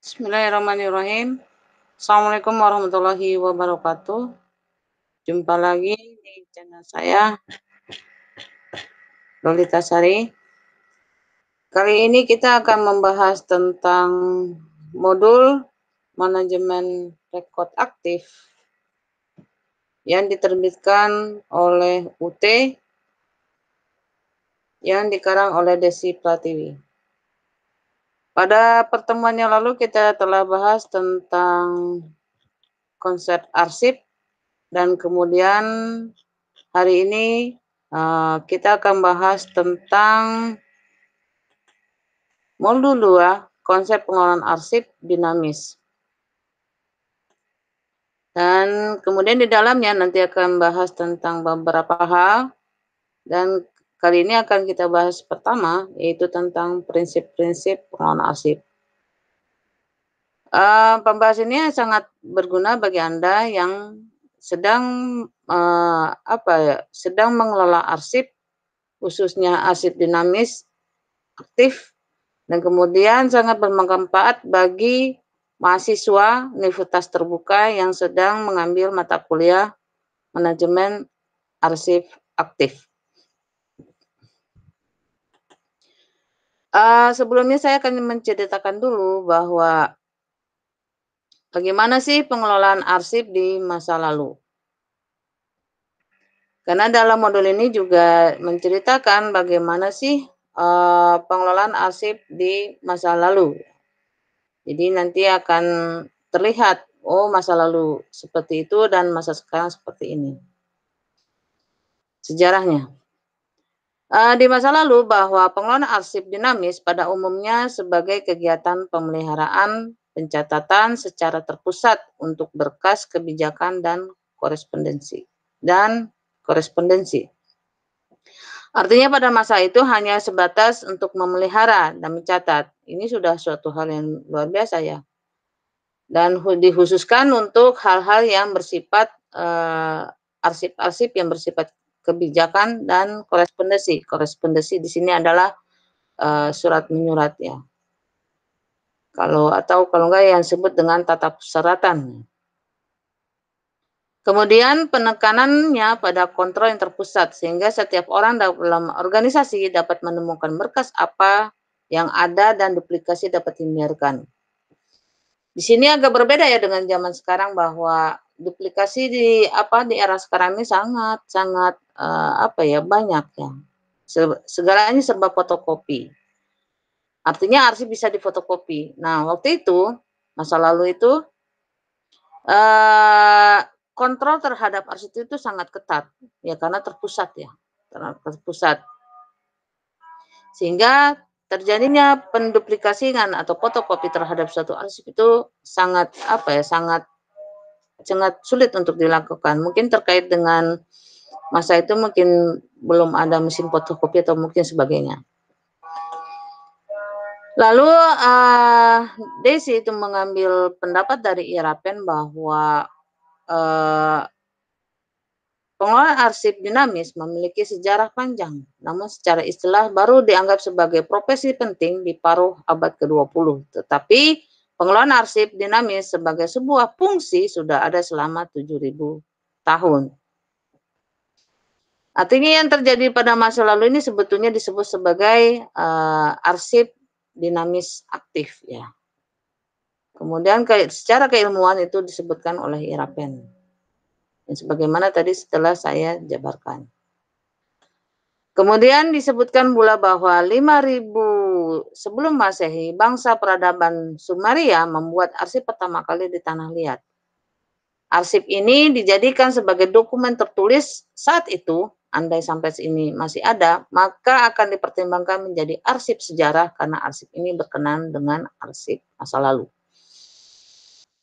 Bismillahirrahmanirrahim. Assalamualaikum warahmatullahi wabarakatuh. Jumpa lagi di channel saya, Lolita Sari. Kali ini kita akan membahas tentang modul manajemen rekod aktif yang diterbitkan oleh UT yang dikarang oleh Desi Pratiwi. Pada pertemuan yang lalu kita telah bahas tentang konsep arsip, dan kemudian hari ini kita akan bahas tentang modul 2, konsep pengelolaan arsip dinamis. Dan kemudian di dalamnya nanti akan bahas tentang beberapa hal, dan kali ini akan kita bahas pertama, yaitu tentang prinsip-prinsip pengelolaan arsip. Pembahasan ini sangat berguna bagi Anda yang sedang sedang mengelola arsip, khususnya arsip dinamis aktif, dan kemudian sangat bermanfaat bagi mahasiswa universitas terbuka yang sedang mengambil mata kuliah manajemen arsip aktif. Sebelumnya saya akan menceritakan dulu bahwa bagaimana sih pengelolaan arsip di masa lalu. Karena dalam modul ini juga menceritakan bagaimana sih pengelolaan arsip di masa lalu. Jadi nanti akan terlihat, oh masa lalu seperti itu dan masa sekarang seperti ini. Sejarahnya. Di masa lalu bahwa pengelolaan arsip dinamis pada umumnya sebagai kegiatan pemeliharaan pencatatan secara terpusat untuk berkas kebijakan dan korespondensi. Artinya pada masa itu hanya sebatas untuk memelihara dan mencatat. Ini sudah suatu hal yang luar biasa ya. Dan dikhususkan untuk hal-hal yang bersifat arsip-arsip yang bersifat kebijakan dan korespondensi. Korespondensi di sini adalah surat menyurat ya. Kalau enggak yang disebut dengan tata persyaratan. Kemudian penekanannya pada kontrol yang terpusat sehingga setiap orang dalam organisasi dapat menemukan berkas apa yang ada dan duplikasi dapat dihindarkan. Di sini agak berbeda ya dengan zaman sekarang bahwa duplikasi di era sekarang ini sangat banyak ya. Segalanya serba fotokopi. Artinya arsip bisa difotokopi. Nah, waktu itu masa lalu itu kontrol terhadap arsip itu sangat ketat ya karena terpusat ya. Sehingga terjadinya penduplikasian atau fotokopi terhadap suatu arsip itu sangat sulit untuk dilakukan. Mungkin terkait dengan masa itu mungkin belum ada mesin fotokopi atau mungkin sebagainya. Lalu Desi itu mengambil pendapat dari Irapen bahwa pengelolaan arsip dinamis memiliki sejarah panjang, namun secara istilah baru dianggap sebagai profesi penting di paruh abad ke-20. Tetapi pengelolaan arsip dinamis sebagai sebuah fungsi sudah ada selama 7.000 tahun. Artinya yang terjadi pada masa lalu ini sebetulnya disebut sebagai arsip dinamis aktif ya. Kemudian secara keilmuan itu disebutkan oleh Irapen. Sebagaimana tadi setelah saya jabarkan. Kemudian disebutkan pula bahwa 5.000 sebelum Masehi, bangsa peradaban Sumeria membuat arsip pertama kali di Tanah Liat. Arsip ini dijadikan sebagai dokumen tertulis saat itu, andai sampai ini masih ada, maka akan dipertimbangkan menjadi arsip sejarah karena arsip ini berkenaan dengan arsip masa lalu.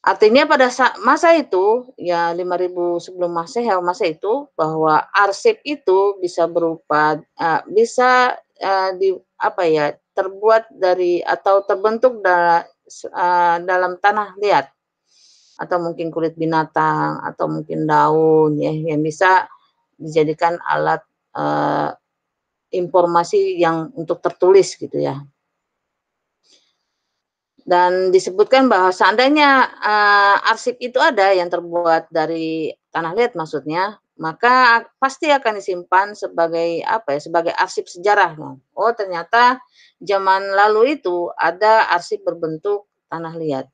Artinya pada masa itu, ya 5.000 sebelum Masehi, masa itu bahwa arsip itu bisa berupa terbuat dari atau terbentuk dalam tanah liat atau mungkin kulit binatang atau mungkin daun ya yang bisa dijadikan alat informasi yang untuk tertulis gitu ya. Dan disebutkan bahwa seandainya, arsip itu ada yang terbuat dari tanah liat maksudnya, maka pasti akan disimpan sebagai apa ya, sebagai arsip sejarah. Oh ternyata zaman lalu itu ada arsip berbentuk tanah liat.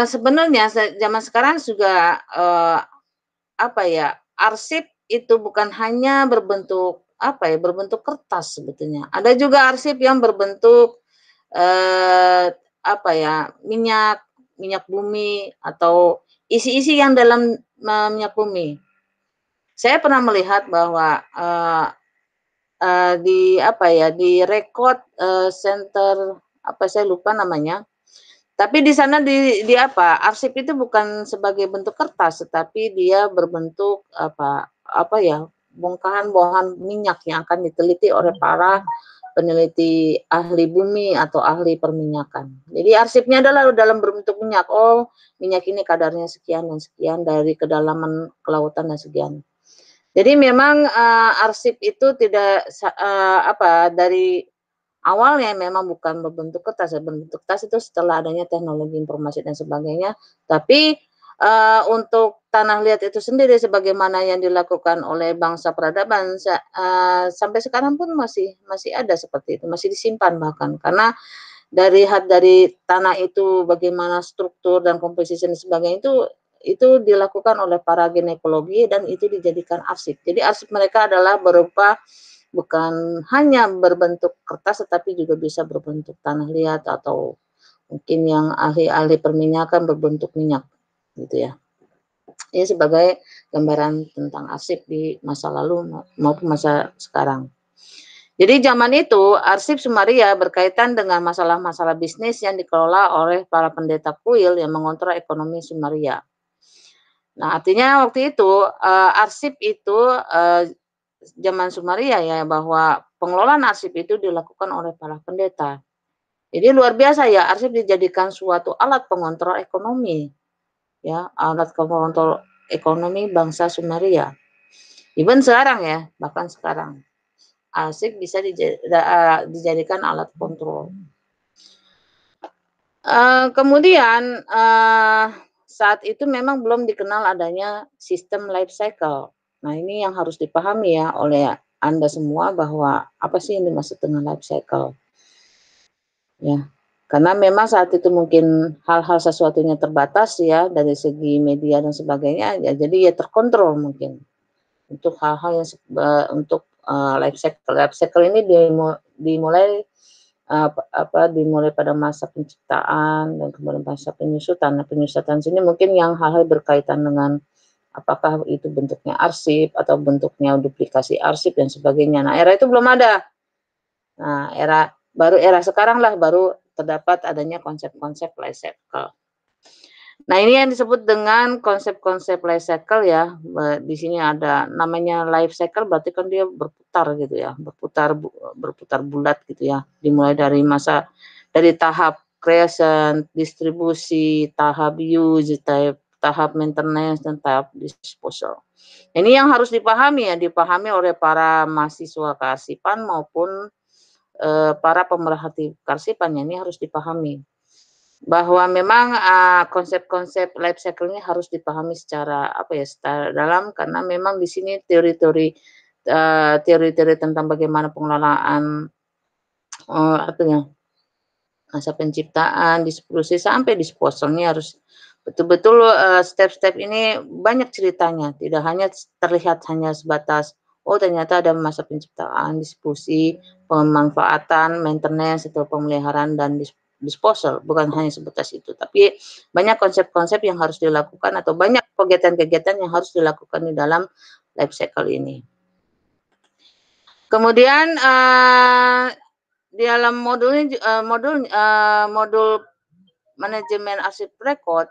Sebenarnya zaman sekarang juga, apa ya, arsip itu bukan hanya berbentuk apa ya, berbentuk kertas sebetulnya. Ada juga arsip yang berbentuk apa ya, minyak bumi atau isi-isi yang dalam minyak bumi. Saya pernah melihat bahwa, di apa ya, di Record, Center apa saya lupa namanya, tapi di sana di apa, arsip itu bukan sebagai bentuk kertas, tetapi dia berbentuk apa ya, bongkahan-bongkahan minyak yang akan diteliti oleh para peneliti ahli bumi atau ahli perminyakan. Jadi arsipnya adalah dalam berbentuk minyak. Oh, minyak ini kadarnya sekian dan sekian dari kedalaman kelautan dan sekian. Jadi memang, arsip itu tidak apa, dari awalnya memang bukan berbentuk kertas ya, berbentuk kertas itu setelah adanya teknologi informasi dan sebagainya. Tapi, untuk tanah liat itu sendiri sebagaimana yang dilakukan oleh bangsa peradaban sampai sekarang pun masih masih ada seperti itu, masih disimpan bahkan. Karena dari tanah itu bagaimana struktur dan komposisi dan sebagainya itu dilakukan oleh para ginekologi dan itu dijadikan arsip. Jadi arsip mereka adalah berupa bukan hanya berbentuk kertas tetapi juga bisa berbentuk tanah liat atau mungkin yang ahli-ahli perminyakan berbentuk minyak gitu ya. Ini sebagai gambaran tentang arsip di masa lalu maupun masa sekarang. Jadi zaman itu arsip Sumaria berkaitan dengan masalah-masalah bisnis yang dikelola oleh para pendeta kuil yang mengontrol ekonomi Sumaria. Nah, artinya waktu itu, arsip itu, zaman Sumaria ya, bahwa pengelolaan arsip itu dilakukan oleh para pendeta. Jadi luar biasa ya, arsip dijadikan suatu alat pengontrol ekonomi, ya, alat pengontrol ekonomi bangsa Sumaria. Even sekarang ya, bahkan sekarang. Arsip bisa dijadikan alat kontrol. Kemudian, saat itu memang belum dikenal adanya sistem life cycle. Nah, ini yang harus dipahami ya oleh Anda semua bahwa apa sih yang dimaksud dengan life cycle, ya. Karena memang saat itu mungkin hal-hal sesuatunya terbatas ya dari segi media dan sebagainya, ya jadi ya terkontrol mungkin untuk hal-hal yang untuk, life cycle. Life cycle ini dimulai dimulai pada masa penciptaan dan kemudian masa penyusutan. Nah, penyusutan sini mungkin yang hal-hal berkaitan dengan apakah itu bentuknya arsip atau bentuknya duplikasi arsip dan sebagainya. Nah, era itu belum ada. Nah, era sekarang lah baru terdapat adanya konsep-konsep life cycle. Nah, ini yang disebut dengan konsep-konsep life cycle ya. Di sini ada namanya life cycle berarti kan dia berputar gitu ya, berputar bulat gitu ya. Dimulai dari tahap creation, distribusi, tahap use, tahap maintenance dan tahap disposal. Ini yang harus dipahami ya, dipahami oleh para mahasiswa kearsipan maupun para pemerhati kearsipan ya, ini harus dipahami. Bahwa memang, konsep-konsep life cycle ini harus dipahami secara apa ya, secara dalam karena memang di sini teori-teori tentang bagaimana pengelolaan, apa ya, masa penciptaan, distribusi, sampai disposal ini harus betul-betul, step-step ini banyak ceritanya, tidak hanya terlihat hanya sebatas, oh ternyata ada masa penciptaan, distribusi, pemanfaatan, maintenance, atau pemeliharaan dan disposal, bukan hanya sebatas itu, tapi banyak konsep-konsep yang harus dilakukan atau banyak kegiatan-kegiatan yang harus dilakukan di dalam life cycle ini. Kemudian, di dalam modul manajemen arsip rekod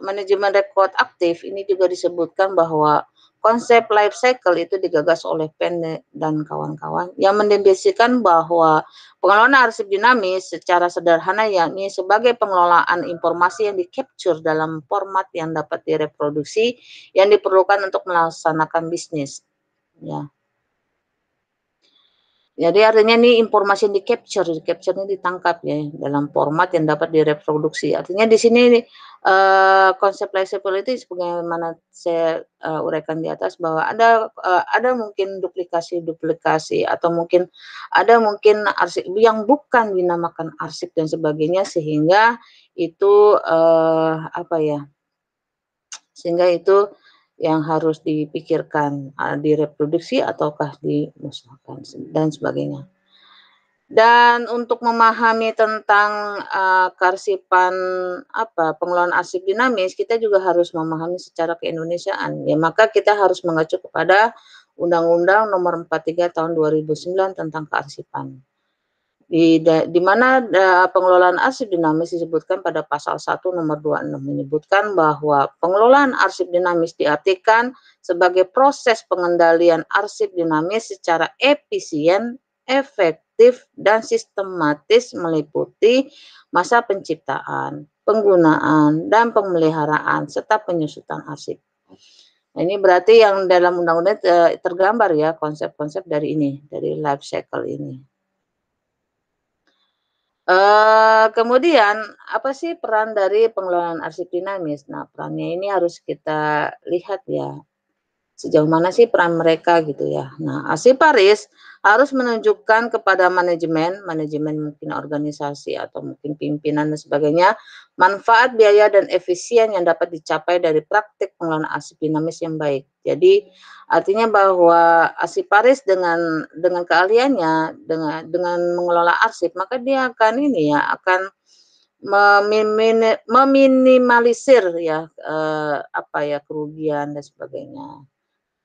manajemen rekod aktif ini juga disebutkan bahwa konsep life cycle itu digagas oleh Penn dan kawan-kawan yang mendefinisikan bahwa pengelolaan arsip dinamis secara sederhana yakni sebagai pengelolaan informasi yang di-capture dalam format yang dapat direproduksi yang diperlukan untuk melaksanakan bisnis, ya. Jadi artinya nih informasi yang di-capture-nya ditangkap ya dalam format yang dapat direproduksi. Artinya di sini, konsep flexibility sebagaimana saya, uraikan di atas bahwa ada mungkin duplikasi-duplikasi atau mungkin arsip yang bukan dinamakan arsip dan sebagainya sehingga itu, sehingga itu yang harus dipikirkan, direproduksi ataukah dimusnahkan dan sebagainya. Dan untuk memahami tentang, kearsipan pengelolaan arsip dinamis, kita juga harus memahami secara keindonesiaan, ya maka kita harus mengacu kepada Undang-Undang Nomor 43 Tahun 2009 tentang kearsipan. Di mana pengelolaan arsip dinamis disebutkan pada pasal 1 nomor 26 menyebutkan bahwa pengelolaan arsip dinamis diartikan sebagai proses pengendalian arsip dinamis secara efisien, efektif, dan sistematis meliputi masa penciptaan, penggunaan, dan pemeliharaan serta penyusutan arsip. Nah, ini berarti yang dalam undang-undang tergambar ya konsep-konsep dari life cycle ini. Kemudian apa sih peran dari pengelolaan arsip dinamis? Nah, perannya ini harus kita lihat ya, sejauh mana sih peran mereka gitu ya. Nah, arsiparis harus menunjukkan kepada manajemen mungkin organisasi atau mungkin pimpinan dan sebagainya, manfaat, biaya, dan efisien yang dapat dicapai dari praktik pengelolaan arsip dinamis yang baik. Jadi, artinya bahwa arsiparis dengan keahliannya, dengan mengelola arsip, maka dia akan meminimalisir ya, kerugian dan sebagainya.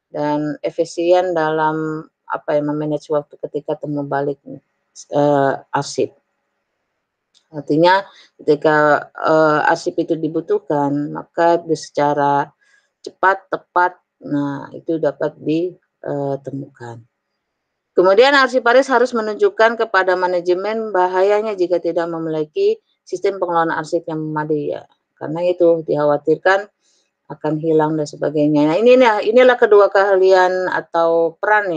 Dan efisien dalam memanage waktu ketika temu balik arsip. Artinya ketika arsip itu dibutuhkan, maka secara cepat, tepat, nah itu dapat ditemukan. Kemudian arsiparis harus menunjukkan kepada manajemen bahayanya jika tidak memiliki sistem pengelolaan arsip yang memadai ya. Karena itu dikhawatirkan akan hilang dan sebagainya. Nah, inilah kedua keahlian atau peran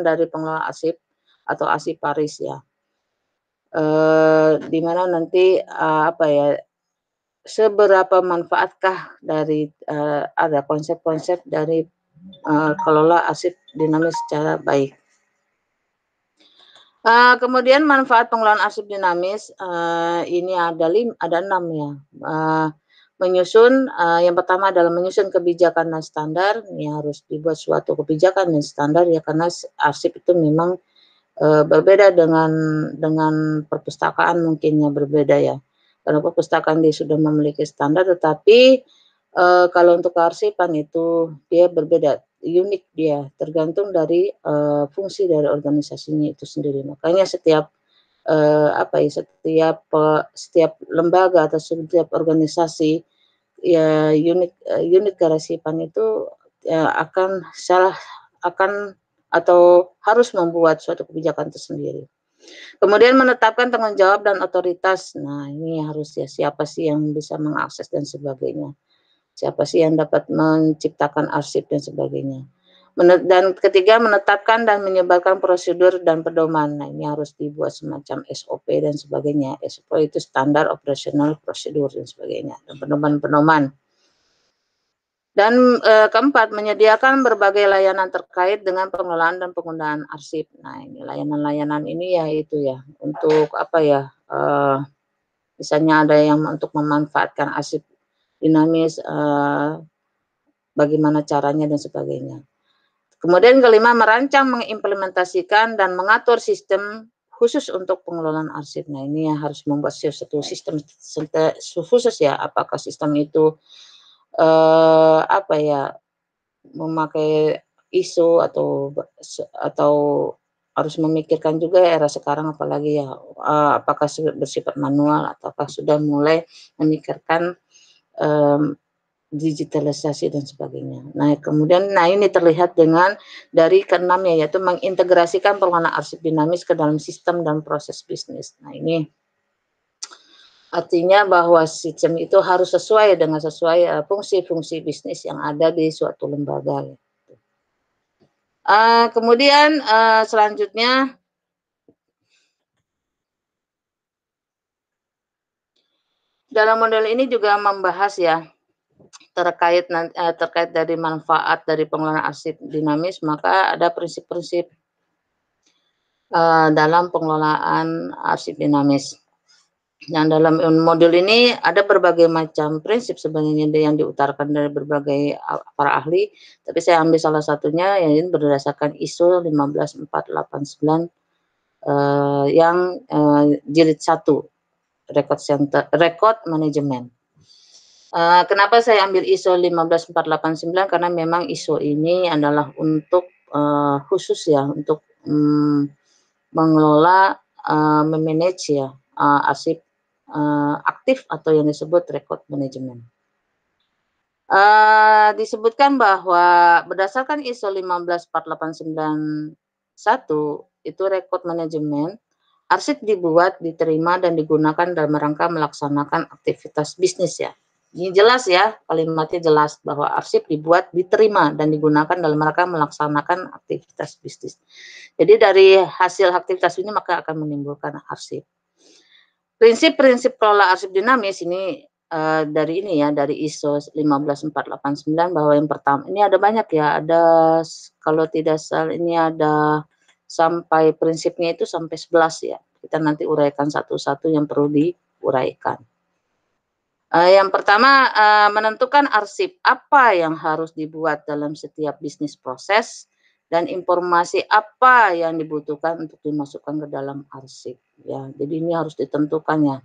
dari pengelola arsip atau arsiparis ya. Di mana nanti seberapa manfaatkah dari ada konsep-konsep dari kelola arsip dinamis secara baik. Kemudian manfaat pengelolaan arsip dinamis ini ada 6 ya. Yang pertama adalah menyusun kebijakan dan standar. Ini harus dibuat suatu kebijakan dan standar ya karena arsip itu memang berbeda dengan perpustakaan mungkin ya berbeda ya. Karena perpustakaan dia sudah memiliki standar tetapi kalau untuk kearsipan itu dia berbeda, unik dia, tergantung dari fungsi dari organisasinya itu sendiri. Makanya setiap setiap lembaga atau setiap organisasi ya unit kearsipan itu ya akan atau harus membuat suatu kebijakan tersendiri. Kemudian menetapkan tanggung jawab dan otoritas. Nah, ini harus ya siapa sih yang bisa mengakses dan sebagainya. Siapa sih yang dapat menciptakan arsip dan sebagainya. Dan ketiga, menetapkan dan menyebarkan prosedur dan pedoman. Nah, ini harus dibuat semacam SOP dan sebagainya. SOP itu standar operasional prosedur dan sebagainya. Dan pedoman-pedoman. Dan keempat, menyediakan berbagai layanan terkait dengan pengelolaan dan penggunaan arsip. Nah, ini layanan-layanan ini ya itu ya, untuk misalnya ada yang untuk memanfaatkan arsip dinamis, bagaimana caranya dan sebagainya. Kemudian kelima, merancang, mengimplementasikan, dan mengatur sistem khusus untuk pengelolaan arsip. Nah, ini harus membuat satu sistem khusus ya, apakah sistem itu memakai ISO atau harus memikirkan juga era sekarang apalagi ya, apakah bersifat manual ataukah sudah mulai memikirkan digitalisasi dan sebagainya. Nah, kemudian ini terlihat dari keenamnya yaitu mengintegrasikan pengelolaan arsip dinamis ke dalam sistem dan proses bisnis. Nah, ini artinya bahwa sistem itu harus sesuai fungsi-fungsi bisnis yang ada di suatu lembaga. Kemudian selanjutnya Dalam model ini juga membahas ya, terkait dari manfaat dari pengelolaan arsip dinamis, maka ada prinsip-prinsip, dalam pengelolaan arsip dinamis. Nah, dalam modul ini ada berbagai macam prinsip sebenarnya yang diutarakan dari berbagai para ahli, tapi saya ambil salah satunya yang ini berdasarkan ISO 15489, yang, jilid 1, record management. Kenapa saya ambil ISO 15489 karena memang ISO ini adalah untuk, khusus ya untuk, mengelola, me-manage ya, arsip, aktif atau yang disebut record management. Disebutkan bahwa berdasarkan ISO 15489-1 itu record management, arsip dibuat, diterima, dan digunakan dalam rangka melaksanakan aktivitas bisnis ya. Ini jelas ya, kalimatnya jelas bahwa arsip dibuat, diterima, dan digunakan dalam rangka melaksanakan aktivitas bisnis. Jadi dari hasil aktivitas ini maka akan menimbulkan arsip. Prinsip-prinsip kelola arsip dinamis ini, dari ini ya, dari ISO 15489 bahwa yang pertama ini ada banyak ya, ada kalau tidak salah ini ada sampai prinsipnya itu sampai 11 ya. Kita nanti uraikan satu-satu yang perlu diuraikan. Yang pertama, menentukan arsip apa yang harus dibuat dalam setiap bisnis proses dan informasi apa yang dibutuhkan untuk dimasukkan ke dalam arsip ya. Jadi ini harus ditentukan ya,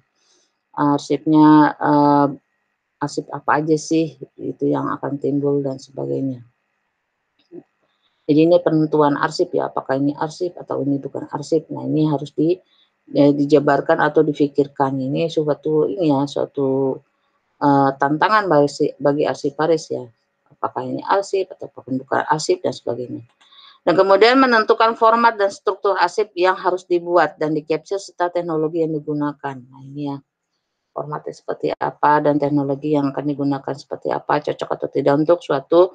arsipnya, arsip apa aja sih itu yang akan timbul dan sebagainya. Jadi ini penentuan arsip ya, apakah ini arsip atau ini bukan arsip. Nah, ini harus dijabarkan atau difikirkan. Ini suatu ini ya, suatu tantangan bagi arsiparis ya, apakah ini arsip atau bukan arsip dan sebagainya. Dan kemudian menentukan format dan struktur arsip yang harus dibuat dan di-capture serta teknologi yang digunakan. Nah, ini ya, formatnya seperti apa dan teknologi yang akan digunakan seperti apa, cocok atau tidak untuk suatu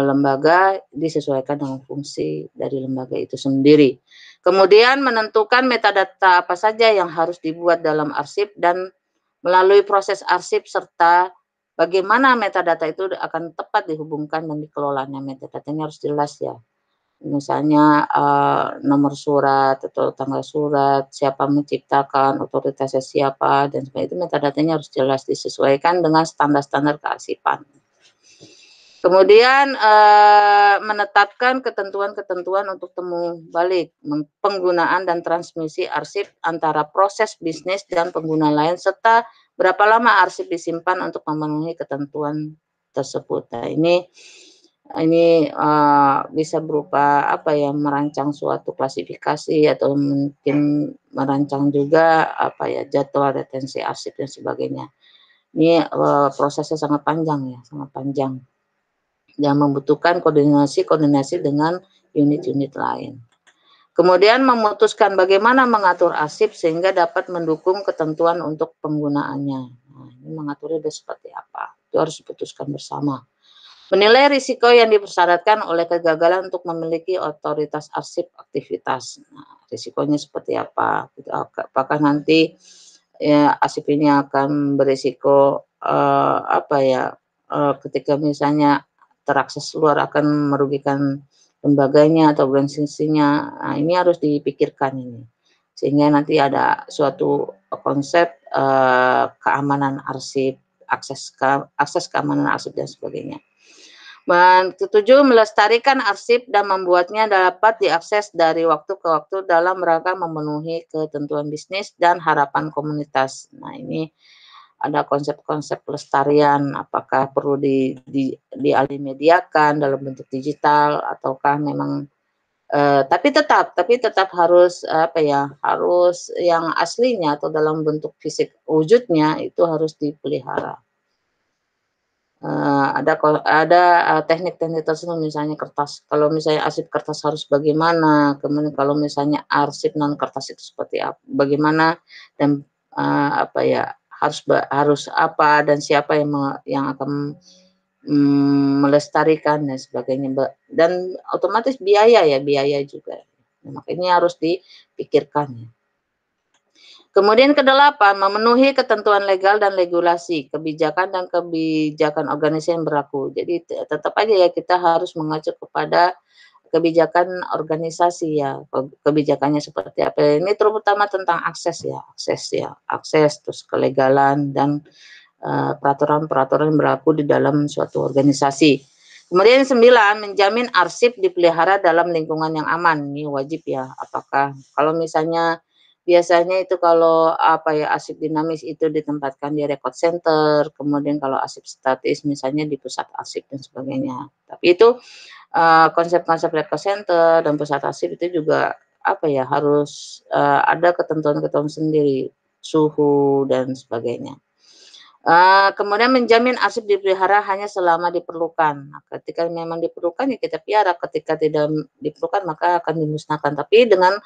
lembaga, disesuaikan dengan fungsi dari lembaga itu sendiri. Kemudian menentukan metadata apa saja yang harus dibuat dalam arsip dan melalui proses arsip serta bagaimana metadata itu akan tepat dihubungkan dan dikelolanya. Metadatanya harus jelas ya. Misalnya nomor surat atau tanggal surat, siapa menciptakan, otoritasnya siapa, dan sebagainya. Itu metadatanya harus jelas disesuaikan dengan standar-standar kearsipan. Kemudian menetapkan ketentuan-ketentuan untuk temu balik, penggunaan dan transmisi arsip antara proses bisnis dan pengguna lain, serta berapa lama arsip disimpan untuk memenuhi ketentuan tersebut. Nah, ini bisa berupa apa ya, merancang suatu klasifikasi atau mungkin merancang juga apa ya, jadwal retensi arsip dan sebagainya. Ini prosesnya sangat panjang ya, sangat panjang, yang membutuhkan koordinasi dengan unit-unit lain. Kemudian memutuskan bagaimana mengatur arsip sehingga dapat mendukung ketentuan untuk penggunaannya. Nah, ini mengaturnya seperti apa? Itu harus diputuskan bersama. Menilai risiko yang dipersyaratkan oleh kegagalan untuk memiliki otoritas arsip aktivitas. Nah, risikonya seperti apa? Apakah nanti ya, arsip ini akan berisiko apa ya, ketika misalnya terakses luar akan merugikan lembaganya atau organisasinya. Nah, ini harus dipikirkan ini. Sehingga nanti ada suatu konsep keamanan arsip, akses keamanan arsip dan sebagainya. Ketujuh, melestarikan arsip dan membuatnya dapat diakses dari waktu ke waktu dalam rangka memenuhi ketentuan bisnis dan harapan komunitas. Nah, ini ada konsep-konsep pelestarian, apakah perlu dialih mediakan dalam bentuk digital ataukah memang tapi tetap harus apa ya, harus yang aslinya atau dalam bentuk fisik wujudnya itu harus dipelihara. Ada teknik-teknik tersebut, misalnya kertas. Kalau misalnya arsip kertas harus bagaimana, kemudian kalau misalnya arsip non kertas itu seperti apa, bagaimana, dan apa ya, harus apa dan siapa yang akan melestarikan dan sebagainya, dan otomatis biaya juga. Nah, makanya harus dipikirkan ya. Kemudian kedelapan, memenuhi ketentuan legal dan regulasi, kebijakan organisasi yang berlaku. Jadi tetap aja ya kita harus mengacu kepada kebijakan organisasi ya, kebijakannya seperti apa. Ini terutama tentang akses terus kelegalan dan peraturan-peraturan yang berlaku di dalam suatu organisasi. Kemudian 9, menjamin arsip dipelihara dalam lingkungan yang aman. Ini wajib ya. Apakah kalau misalnya biasanya itu kalau arsip dinamis itu ditempatkan di record center, kemudian kalau arsip statis misalnya di pusat arsip dan sebagainya. Tapi itu konsep-konsep record center dan pusat arsip itu juga harus ada ketentuan-ketentuan sendiri, suhu dan sebagainya. Kemudian menjamin arsip dipelihara hanya selama diperlukan. Nah, ketika memang diperlukan ya kita pelihara, ketika tidak diperlukan maka akan dimusnahkan. Tapi dengan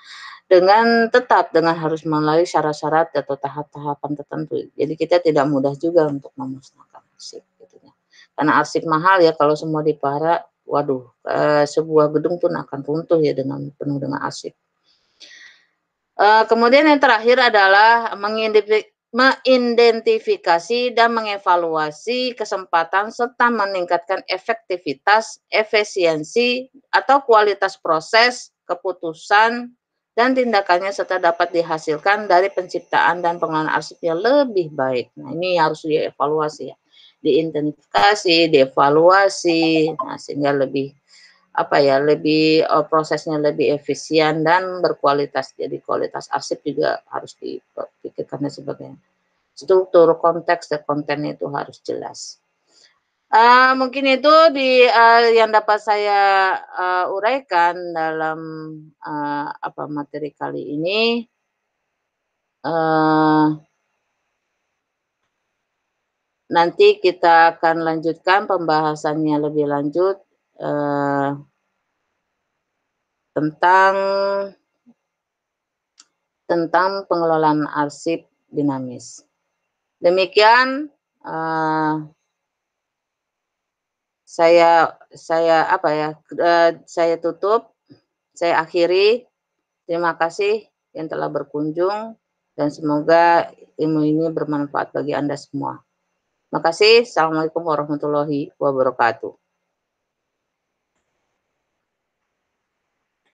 harus melalui syarat-syarat atau tahap-tahapan tertentu. Jadi kita tidak mudah juga untuk memusnahkan arsip gitu ya. Karena arsip mahal ya, kalau semua dipelihara, waduh, sebuah gedung pun akan runtuh ya dengan penuh dengan arsip. Kemudian yang terakhir adalah mengidentifikasi dan mengevaluasi kesempatan serta meningkatkan efektivitas, efisiensi, atau kualitas proses, keputusan, dan tindakannya serta dapat dihasilkan dari penciptaan dan pengelolaan arsip yang lebih baik. Nah, ini harus dievaluasi ya. Diidentifikasi, dievaluasi, nah, sehingga lebih prosesnya lebih efisien dan berkualitas. Jadi kualitas arsip juga harus dipikirkan dan sebagainya. Struktur, konteks, dan kontennya itu harus jelas. Mungkin itu yang dapat saya uraikan dalam materi kali ini. Nanti kita akan lanjutkan pembahasannya lebih lanjut tentang pengelolaan arsip dinamis. Demikian saya tutup, saya akhiri. Terima kasih yang telah berkunjung dan semoga ilmu ini bermanfaat bagi Anda semua. Terima kasih. Assalamualaikum warahmatullahi wabarakatuh.